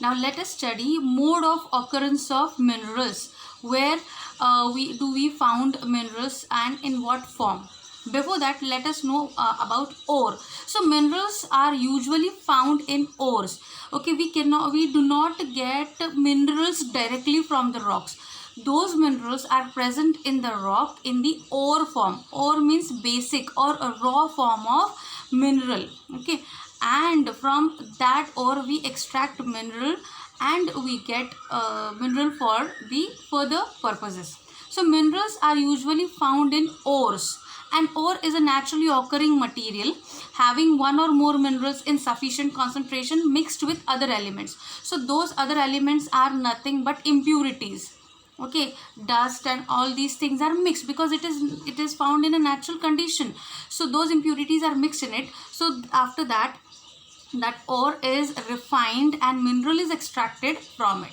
Now let us study mode of occurrence of minerals. Where we found minerals and in what form? Before that, let us know about ore. So minerals are usually found in ores. Okay, we do not get minerals directly from the rocks. Those minerals are present in the rock in the ore form. Ore means basic or a raw form of mineral. Okay, and from that ore we extract mineral and we get mineral for the further purposes. So minerals are usually found in ores, and ore is a naturally occurring material having one or more minerals in sufficient concentration mixed with other elements. So those other elements are nothing but impurities. Okay, dust and all these things are mixed because it is found in a natural condition. So those impurities are mixed in it. So after that, that ore is refined and mineral is extracted from it.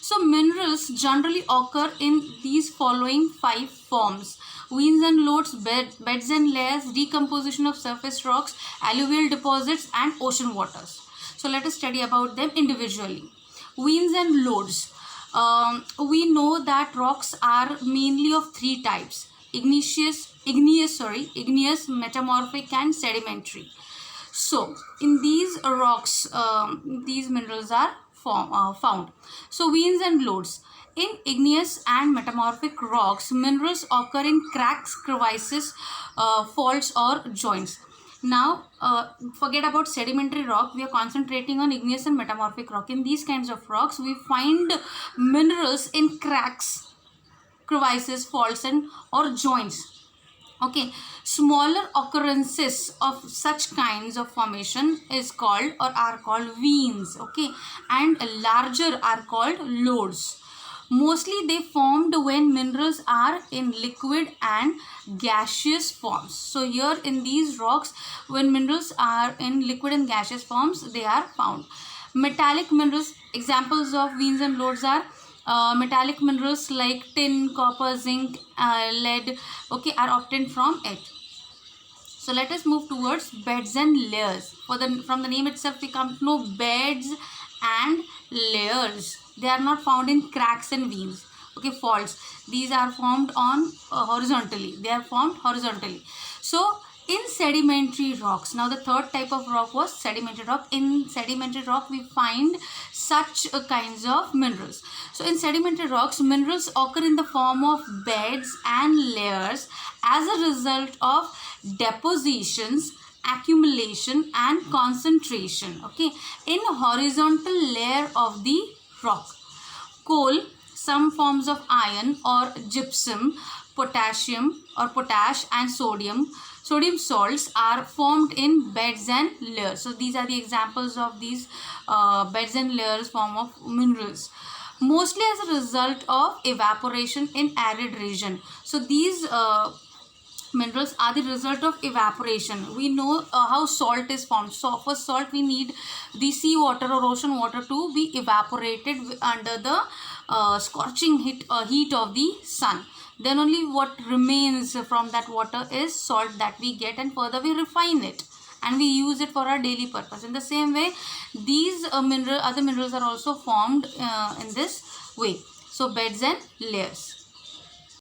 So minerals generally occur in these following 5 forms: veins and lodes, beds and layers, decomposition of surface rocks, alluvial deposits, and ocean waters. So let us study about them individually. Veins and lodes. We know that rocks are mainly of 3 types: igneous, metamorphic, and sedimentary. So in these rocks, these minerals are found. So veins and lodes. In igneous and metamorphic rocks, minerals occur in cracks, crevices, faults, or joints. Now, forget about sedimentary rock. We are concentrating on igneous and metamorphic rock. In these kinds of rocks, we find minerals in cracks, crevices, faults, and or joints. Okay, smaller occurrences of such kinds of formation is called or are called veins. Okay, and larger are called lodes. Mostly they formed when minerals are in liquid and gaseous forms. So here in these rocks, when minerals are in liquid and gaseous forms, they are found. Metallic minerals, examples of veins and lodes are metallic minerals like tin, copper, zinc, lead, okay, are obtained from it. So let us move towards beds and layers. From the name itself we come to know beds and layers. They are not found in cracks and veins. Okay, faults. These are formed on horizontally. They are formed horizontally. So in sedimentary rocks, now the third type of rock was sedimentary rock. In sedimentary rock we find such kinds of minerals. So in sedimentary rocks, minerals occur in the form of beds and layers as a result of depositions, accumulation, and concentration. Okay, in horizontal layer of the rock. Coal, some forms of iron or gypsum, potassium or potash, and sodium salts are formed in beds and layers. So these are the examples of these beds and layers form of minerals, mostly as a result of evaporation in arid region. So these minerals are the result of evaporation. We know how salt is formed. So for salt we need the sea water or ocean water to be evaporated under the scorching heat of the sun. Then only what remains from that water is salt that we get, and further we refine it and we use it for our daily purpose. In the same way, these other minerals are also formed in this way. So beds and layers.